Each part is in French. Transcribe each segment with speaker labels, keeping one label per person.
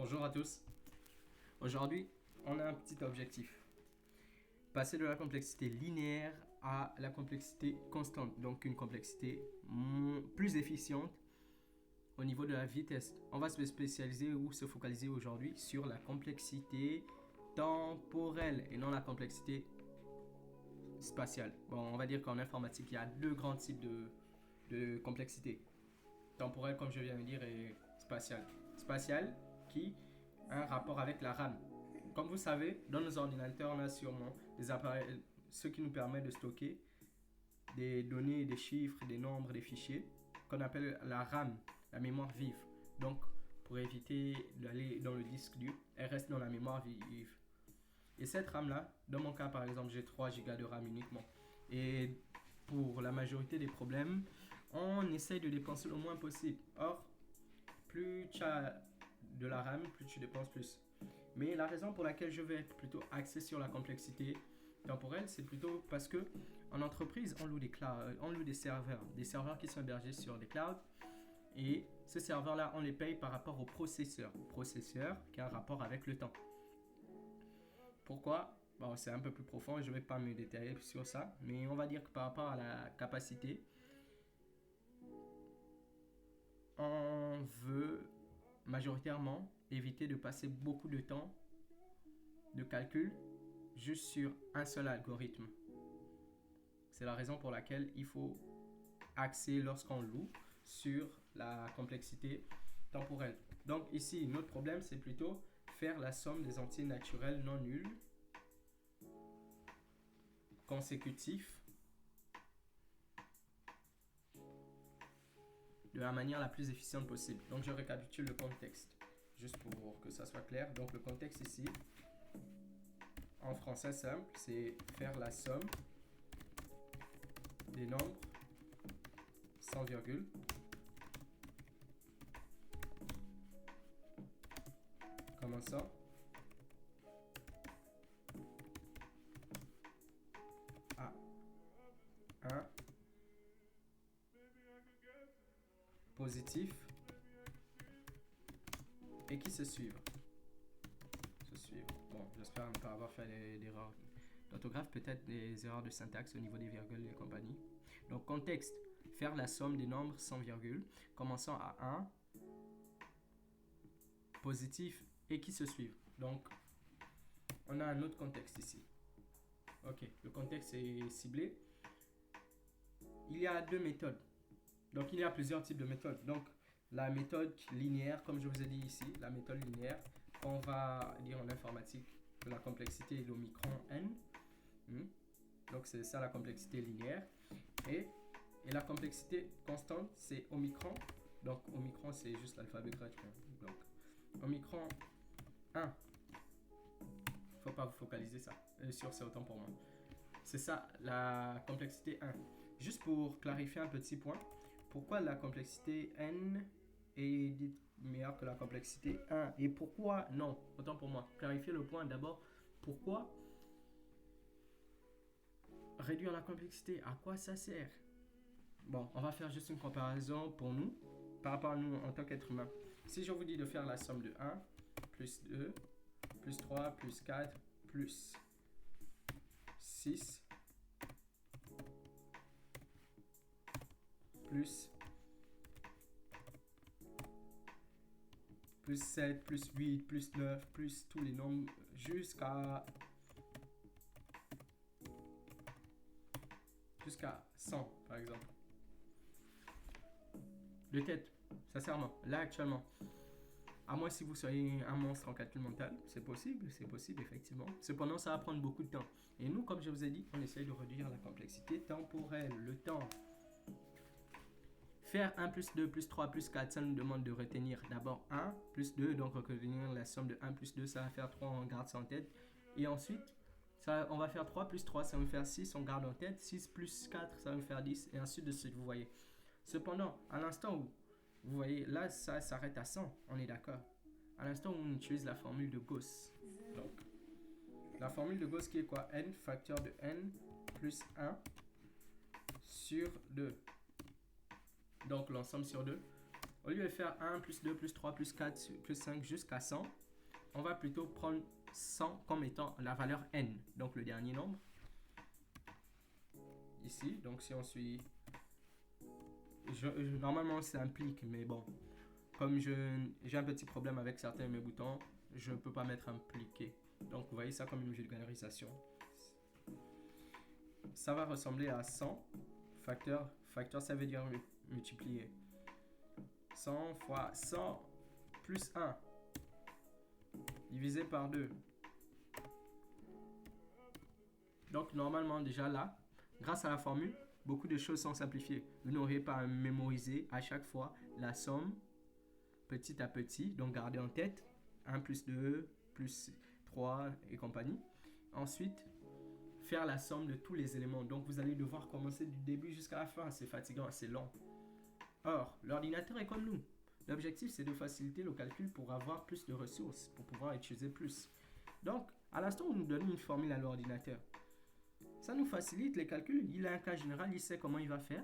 Speaker 1: Bonjour à tous. Aujourd'hui, on a un petit objectif. Passer de la complexité linéaire à la complexité constante, donc une complexité plus efficiente au niveau de la vitesse. On va se spécialiser ou se focaliser aujourd'hui sur la complexité temporelle et non la complexité spatiale. Bon, on va dire qu'en informatique, il y a deux grands types de complexité. Temporelle, comme je viens de dire, et spatiale. Spatiale qui a un rapport avec la RAM. Comme vous savez, dans nos ordinateurs, on a sûrement des appareils, ce qui nous permet de stocker des données, des chiffres, des nombres, des fichiers, qu'on appelle la RAM, la mémoire vive. Donc, pour éviter d'aller dans le disque dur, elle reste dans la mémoire vive. Et cette RAM-là, dans mon cas par exemple, j'ai 3 Go de RAM uniquement. Et pour la majorité des problèmes, on essaye de dépenser le moins possible. Or, plus tu as de la RAM, plus tu dépenses plus. Mais la raison pour laquelle je vais être plutôt axé sur la complexité temporelle, c'est plutôt parce que en entreprise, on loue des serveurs qui sont hébergés sur des clouds. Et ces serveurs-là, on les paye par rapport au processeur qui a un rapport avec le temps. Pourquoi? Bon, c'est un peu plus profond, je ne vais pas me détailler sur ça, mais on va dire que par rapport à la capacité, on veut majoritairement éviter de passer beaucoup de temps de calcul juste sur un seul algorithme. C'est la raison pour laquelle il faut axer lorsqu'on loue sur la complexité temporelle. Donc ici, notre problème, c'est plutôt faire la somme des entiers naturels non nuls consécutifs de la manière la plus efficiente possible. Donc je récapitule le contexte, juste pour que ça soit clair. Donc le contexte ici, en français simple, c'est faire la somme des nombres sans virgule commençant à 1 positif et qui se suivent. Bon, j'espère ne pas avoir fait d'erreurs d'orthographe, peut-être des erreurs de syntaxe au niveau des virgules et compagnie. Donc contexte, faire la somme des nombres sans virgule, commençant à 1, positif et qui se suivent. Donc on a un autre contexte ici. Ok, le contexte est ciblé. Il y a deux méthodes. Donc il y a plusieurs types de méthodes. Donc la méthode linéaire, comme je vous ai dit ici, la méthode linéaire, on va dire en informatique que la complexité est l'omicron n. Donc c'est ça la complexité linéaire. Et la complexité constante, c'est omicron. Donc omicron, c'est juste l'alphabet grec. Donc omicron 1. Faut pas vous focaliser sur ça, autant pour moi. C'est ça la complexité 1. Juste pour clarifier un petit point, pourquoi la complexité n est meilleure que la complexité 1 et pourquoi non? Autant pour moi. Clarifier le point d'abord. Pourquoi réduire la complexité? À quoi ça sert? Bon, on va faire juste une comparaison pour nous, par rapport à nous en tant qu'être humain. Si je vous dis de faire la somme de 1, plus 2, plus 3, plus 4, plus 6, plus 7, plus 8, plus 9, plus tous les nombres jusqu'à 100 par exemple. De tête, sincèrement, là actuellement. À moins si vous soyez un monstre en calcul mental, c'est possible effectivement. Cependant, ça va prendre beaucoup de temps. Et nous, comme je vous ai dit, on essaye de réduire la complexité temporelle, le temps. Faire 1 plus 2 plus 3 plus 4, ça nous demande de retenir d'abord 1 plus 2, donc retenir la somme de 1 plus 2, ça va faire 3, on garde ça en tête. Et ensuite, on va faire 3 plus 3, ça va nous faire 6, on garde en tête. 6 plus 4, ça va nous faire 10, et ainsi de suite, vous voyez. Cependant, à l'instant où, vous voyez, là, ça s'arrête à 100, on est d'accord. À l'instant où on utilise la formule de Gauss. Donc, la formule de Gauss qui est quoi? N facteur de n plus 1 sur 2. Donc, l'ensemble sur 2. Au lieu de faire 1, plus 2, plus 3, plus 4, plus 5 jusqu'à 100, on va plutôt prendre 100 comme étant la valeur n, donc le dernier nombre. Ici, donc si on suit... normalement ça implique, mais bon, comme j'ai un petit problème avec certains de mes boutons, je ne peux pas mettre impliqué. Donc vous voyez ça comme une vulgarisation. Ça va ressembler à 100 facteur. Facteur, ça veut dire multiplier. 100 fois 100 plus 1 divisé par 2. Donc normalement déjà là, grâce à la formule, beaucoup de choses sont simplifiées. Vous n'aurez pas à mémoriser à chaque fois la somme petit à petit. Donc gardez en tête 1 plus 2 plus 3 et compagnie. Ensuite, faire la somme de tous les éléments. Donc vous allez devoir commencer du début jusqu'à la fin. C'est fatigant, c'est long. Or, l'ordinateur est comme nous. L'objectif, c'est de faciliter le calcul pour avoir plus de ressources, pour pouvoir utiliser plus. Donc, à l'instant où nous donnons une formule à l'ordinateur, ça nous facilite les calculs. Il a un cas général, il sait comment il va faire.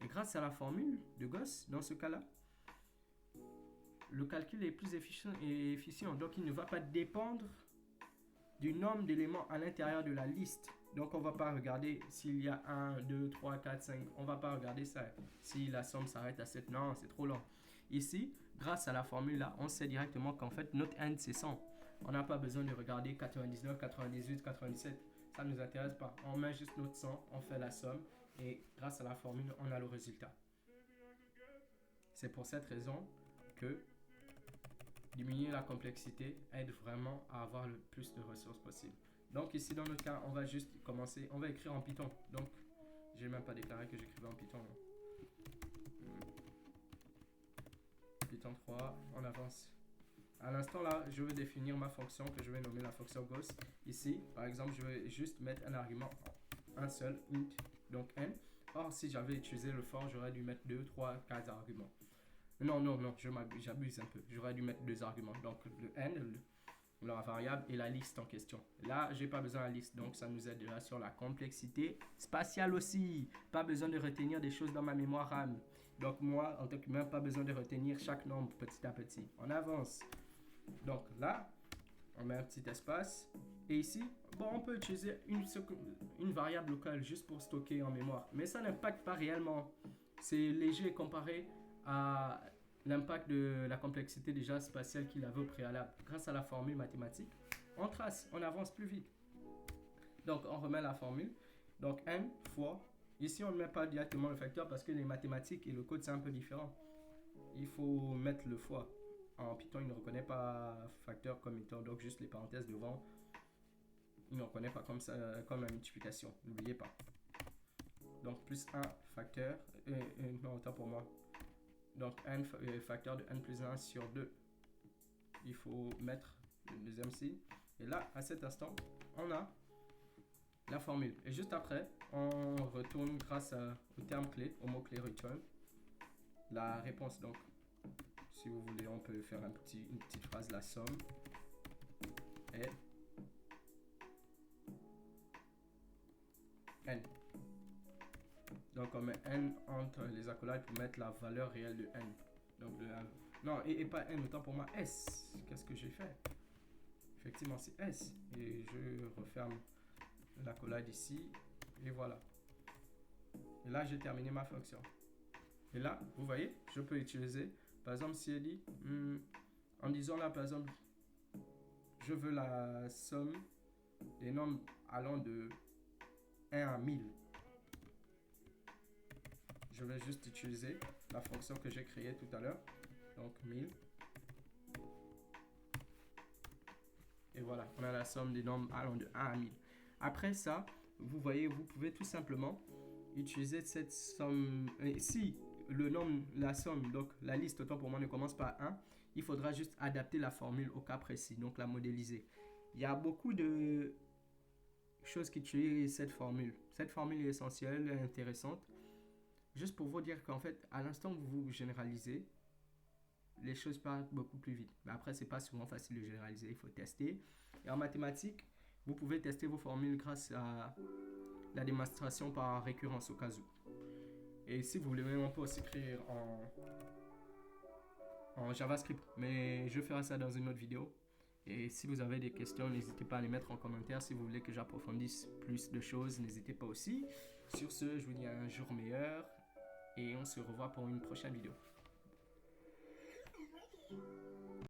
Speaker 1: Et grâce à la formule de Gauss, dans ce cas-là, le calcul est plus efficient. Donc, il ne va pas dépendre du nombre d'éléments à l'intérieur de la liste. Donc, on ne va pas regarder s'il y a 1, 2, 3, 4, 5. On ne va pas regarder ça. Si la somme s'arrête à 7, non, c'est trop long. Ici, grâce à la formule là, on sait directement qu'en fait, notre n, c'est 100. On n'a pas besoin de regarder 99, 98, 97. Ça ne nous intéresse pas. On met juste notre 100, on fait la somme. Et grâce à la formule, on a le résultat. C'est pour cette raison que diminuer la complexité aide vraiment à avoir le plus de ressources possible. Donc ici dans notre cas, on va juste commencer, on va écrire en Python. Donc, j'ai même pas déclaré que j'écrivais en Python. Python 3, on avance. À l'instant là, je vais définir ma fonction que je vais nommer la fonction Gauss. Ici, par exemple, je vais juste mettre un argument, un seul, int, donc n. Or, si j'avais utilisé le for, j'aurais dû mettre 2, 3, 4 arguments. Non, j'abuse un peu. J'aurais dû mettre 2 arguments. Donc, le n, la variable et la liste en question. Là, j'ai pas besoin de la liste, donc ça nous aide là sur la complexité spatiale aussi. Pas besoin de retenir des choses dans ma mémoire RAM. Donc moi, en tant qu'humain, pas besoin de retenir chaque nombre petit à petit. On avance. Donc là, on met un petit espace. Et ici, bon, on peut utiliser une variable locale juste pour stocker en mémoire. Mais ça n'impacte pas réellement. C'est léger comparé à l'impact de la complexité déjà spatiale qu'il avait au préalable. Grâce à la formule mathématique, on trace, on avance plus vite. Donc, on remet la formule. Donc, n fois. Ici, on ne met pas directement le facteur parce que les mathématiques et le code, c'est un peu différent. Il faut mettre le fois. En Python, il ne reconnaît pas facteur comme étant, donc juste les parenthèses devant. Il ne reconnaît pas comme ça, comme la multiplication. N'oubliez pas. Donc, plus 1 facteur. Non, autant pour moi. Donc, n facteur de n plus 1 sur 2. Il faut mettre le deuxième signe. Et là, à cet instant, on a la formule. Et juste après, on retourne grâce au terme clé, au mot-clé return, la réponse. Donc, si vous voulez, on peut faire une petite phrase. La somme est n. Donc, on met n entre les accolades pour mettre la valeur réelle de n. Donc, non, et pas n, autant pour moi s. Qu'est-ce que j'ai fait? Effectivement, c'est s. Et je referme l'accolade ici. Et voilà. Et là, j'ai terminé ma fonction. Et là, vous voyez, je peux utiliser, par exemple, si elle dit, en disant là, par exemple, je veux la somme des nombres allant de 1 à 1000. Je vais juste utiliser la fonction que j'ai créée tout à l'heure. Donc 1000. Et voilà, on a la somme des nombres allant de 1 à 1000. Après ça, vous voyez, vous pouvez tout simplement utiliser cette somme. Si le nombre, la somme, donc la liste, autant pour moi, ne commence par 1, il faudra juste adapter la formule au cas précis, donc la modéliser. Il y a beaucoup de choses qui utilisent cette formule. Cette formule est essentielle, est intéressante. Juste pour vous dire qu'en fait, à l'instant où vous généralisez, les choses partent beaucoup plus vite. Mais après, c'est pas souvent facile de généraliser, il faut tester. Et en mathématiques, vous pouvez tester vos formules grâce à la démonstration par récurrence au cas où. Et si vous voulez même, on peut aussi écrire en JavaScript. Mais je ferai ça dans une autre vidéo. Et si vous avez des questions, n'hésitez pas à les mettre en commentaire. Si vous voulez que j'approfondisse plus de choses, n'hésitez pas aussi. Sur ce, je vous dis à un jour meilleur. Et on se revoit pour une prochaine vidéo.